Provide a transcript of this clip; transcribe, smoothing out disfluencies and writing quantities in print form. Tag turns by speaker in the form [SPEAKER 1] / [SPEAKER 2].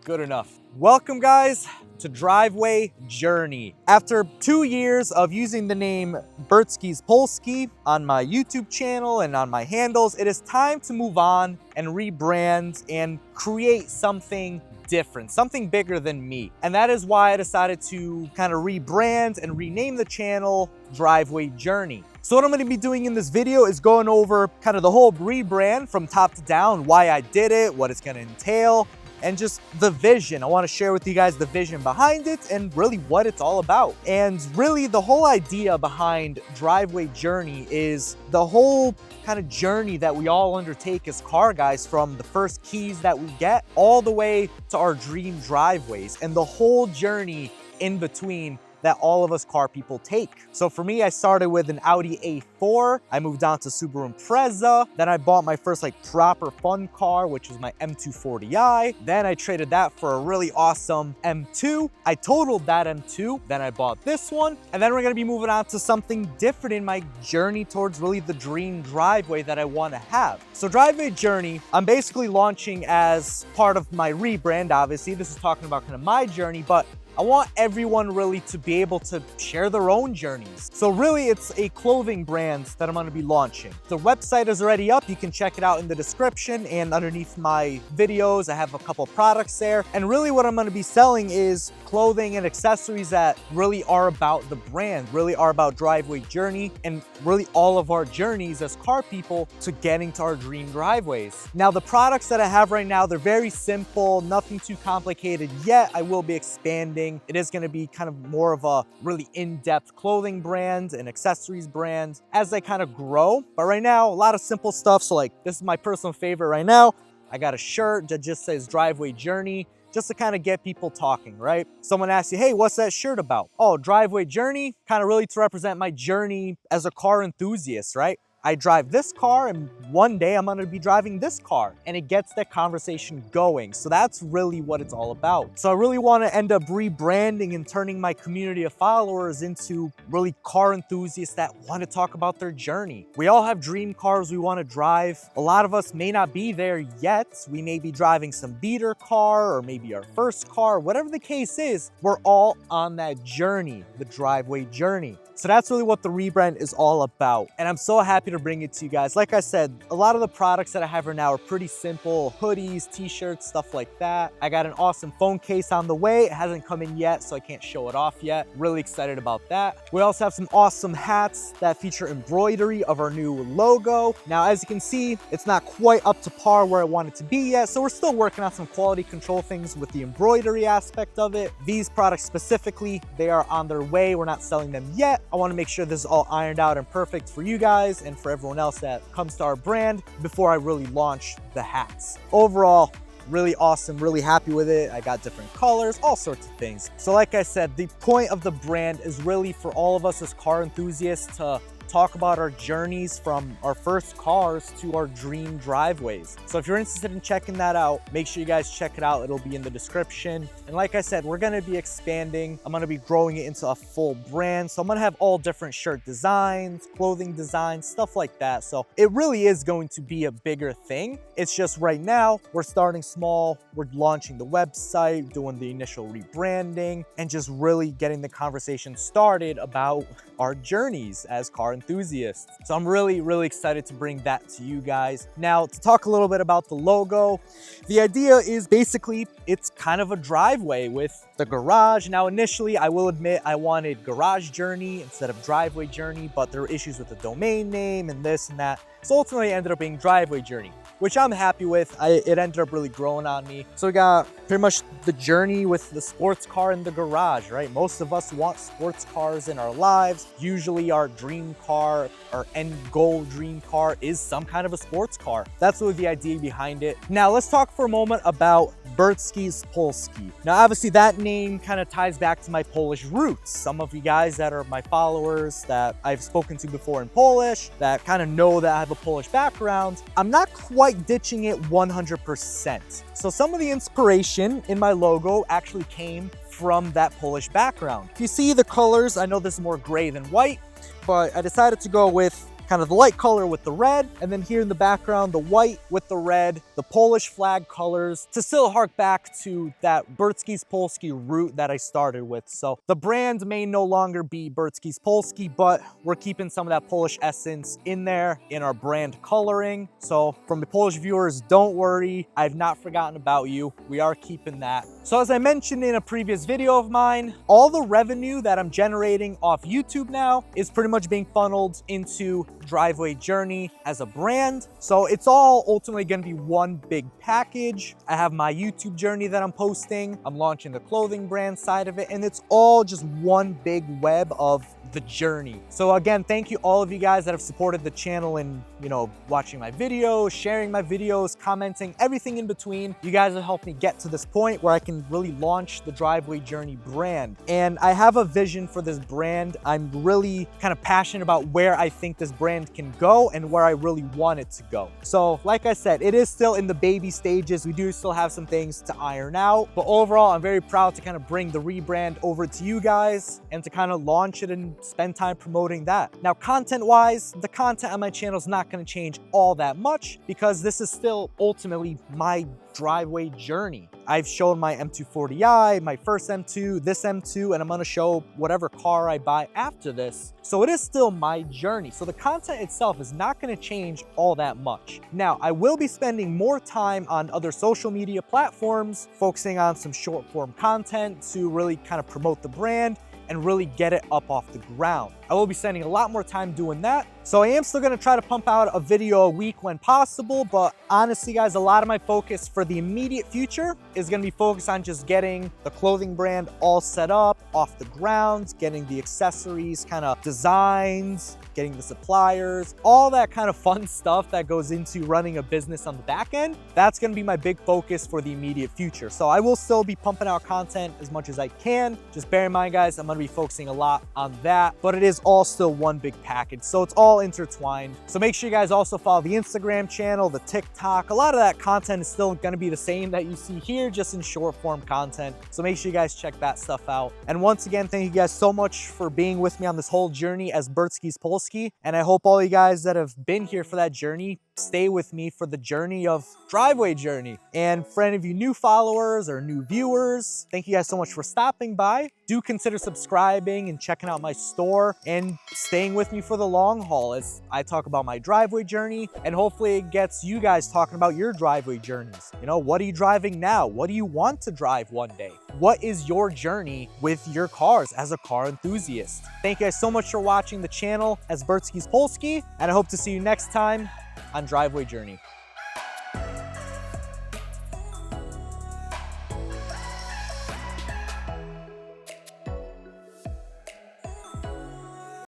[SPEAKER 1] Good enough. Welcome guys to Driveway Journey. After 2 years of using the name BertskiZPolski on my YouTube channel and on my handles, it is time to move on and rebrand and create something different, something bigger than me. And that is why I decided to kind of rebrand and rename the channel Driveway Journey. So what I'm gonna be doing in this video is going over kind of the whole rebrand from top to down, why I did it, what it's gonna entail, and just the vision. I want to share with you guys the vision behind it and really what it's all about. And really the whole idea behind Driveway Journey is the whole kind of journey that we all undertake as car guys, from the first keys that we get all the way to our dream driveways and the whole journey in between that all of us car people take. So for me, I started with an Audi A4. I moved on to Subaru Impreza. Then I bought my first proper fun car, which was my M240i. Then I traded that for a really awesome M2. I totaled that M2. Then I bought this one. And then we're gonna be moving on to something different in my journey towards really the dream driveway that I wanna have. So Driveway Journey, I'm basically launching as part of my rebrand. Obviously, this is talking about kind of my journey, but I want everyone really to be able to share their own journeys. So really it's a clothing brand that I'm gonna be launching. The website is already up. You can check it out in the description, and underneath my videos, I have a couple products there. And really what I'm gonna be selling is clothing and accessories that really are about the brand, really are about Driveway Journey, and really all of our journeys as car people to getting to our dream driveways. Now the products that I have right now, they're very simple, nothing too complicated yet. I will be expanding. It is going to be kind of more of a really in-depth clothing brand and accessories brand as I kind of grow. But right now, a lot of simple stuff. So this is my personal favorite right now. I got a shirt that just says Driveway Journey, just to kind of get people talking, right? Someone asks you, hey, what's that shirt about? Oh, Driveway Journey, kind of really to represent my journey as a car enthusiast, right? I drive this car and one day I'm gonna be driving this car, and it gets that conversation going. So that's really what it's all about. So I really wanna end up rebranding and turning my community of followers into really car enthusiasts that wanna talk about their journey. We all have dream cars we wanna drive. A lot of us may not be there yet. We may be driving some beater car or maybe our first car, whatever the case is, we're all on that journey, the Driveway Journey. So that's really what the rebrand is all about. And I'm so happy to bring it to you guys. Like I said, a lot of the products that I have right now are pretty simple: hoodies, t-shirts, stuff like that. I got an awesome phone case on the way. It hasn't come in yet, so I can't show it off yet. Really excited about that. We also have some awesome hats that feature embroidery of our new logo. Now, as you can see, it's not quite up to par where I want it to be yet, so we're still working on some quality control things with the embroidery aspect of it. These products specifically, they are on their way. We're not selling them yet. I want to make sure this is all ironed out and perfect for you guys and for everyone else that comes to our brand before I really launch the hats. Overall, really awesome, really happy with it. I got different colors, all sorts of things. So like I said, the point of the brand is really for all of us as car enthusiasts to talk about our journeys from our first cars to our dream driveways. So if you're interested in checking that out, make sure you guys check it out. It'll be in the description. And like I said, we're gonna be expanding. I'm gonna be growing it into a full brand. So I'm gonna have all different shirt designs, clothing designs, stuff like that. So it really is going to be a bigger thing. It's just right now, we're starting small. We're launching the website, doing the initial rebranding, and just really getting the conversation started about our journeys as car enthusiasts. So I'm really, really excited to bring that to you guys. Now, to talk a little bit about the logo, the idea is basically it's kind of a driveway with the garage. Now, initially, I will admit I wanted Garage Journey instead of Driveway Journey, but there were issues with the domain name and this and that. So ultimately, it ended up being Driveway Journey, which I'm happy with. It ended up really growing on me. So we got pretty much the journey with the sports car in the garage, right? Most of us want sports cars in our lives. Usually our dream car, our end goal dream car is some kind of a sports car. That's really the idea behind it. Now let's talk for a moment about BertskiZPolski. Now obviously that name kind of ties back to my Polish roots. Some of you guys that are my followers that I've spoken to before in Polish, that kind of know that I have a Polish background, I'm not quite ditching it 100%. So some of the inspiration in my logo actually came from that Polish background. If you see the colors, I know this is more gray than white, but I decided to go with kind of the light color with the red, and then here in the background, the white with the red, the Polish flag colors, to still hark back to that BertskiZPolski root that I started with. So the brand may no longer be BertskiZPolski, but we're keeping some of that Polish essence in there in our brand coloring. So from the Polish viewers, don't worry, I've not forgotten about you. We are keeping that. So as I mentioned in a previous video of mine, all the revenue that I'm generating off YouTube now is pretty much being funneled into Driveway Journey as a brand. So it's all ultimately going to be one big package. I have my YouTube journey that I'm posting. I'm launching the clothing brand side of it, and it's all just one big web of the journey. So again, thank you all of you guys that have supported the channel and, you know, watching my videos, sharing my videos, commenting, everything in between. You guys have helped me get to this point where I can really launch the Driveway Journey brand. And I have a vision for this brand. I'm really kind of passionate about where I think this brand can go and where I really want it to go. So like I said, it is still in the baby stages. We do still have some things to iron out, but overall, I'm very proud to kind of bring the rebrand over to you guys and to kind of launch it and spend time promoting that. Now, content-wise, the content on my channel is not going to change all that much because this is still ultimately my driveway journey. I've shown my M240i, my first M2, this M2, and I'm gonna show whatever car I buy after this. So it is still my journey. So the content itself is not gonna change all that much. Now, I will be spending more time on other social media platforms, focusing on some short form content to really kind of promote the brand and really get it up off the ground. I will be spending a lot more time doing that. So I am still gonna try to pump out a video a week when possible, but honestly guys, a lot of my focus for the immediate future is gonna be focused on just getting the clothing brand all set up, off the ground, getting the accessories kind of designs, getting the suppliers, all that kind of fun stuff that goes into running a business on the back end. That's gonna be my big focus for the immediate future. So I will still be pumping out content as much as I can. Just bear in mind guys, I'm gonna be focusing a lot on that, but it is all still one big package. So it's all intertwined. So make sure you guys also follow the Instagram channel, the TikTok. A lot of that content is still gonna be the same that you see here, just in short form content. So make sure you guys check that stuff out. And once again, thank you guys so much for being with me on this whole journey as BertskiZPolski. And I hope all you guys that have been here for that journey stay with me for the journey of Driveway Journey. And for any of you new followers or new viewers, thank you guys so much for stopping by. Do consider subscribing and checking out my store and staying with me for the long haul as I talk about my driveway journey, and hopefully it gets you guys talking about your driveway journeys. You know, what are you driving now? What do you want to drive one day? What is your journey with your cars as a car enthusiast? Thank you guys so much for watching the channel as BertskiZPolski, and I hope to see you next time on Driveway Journey.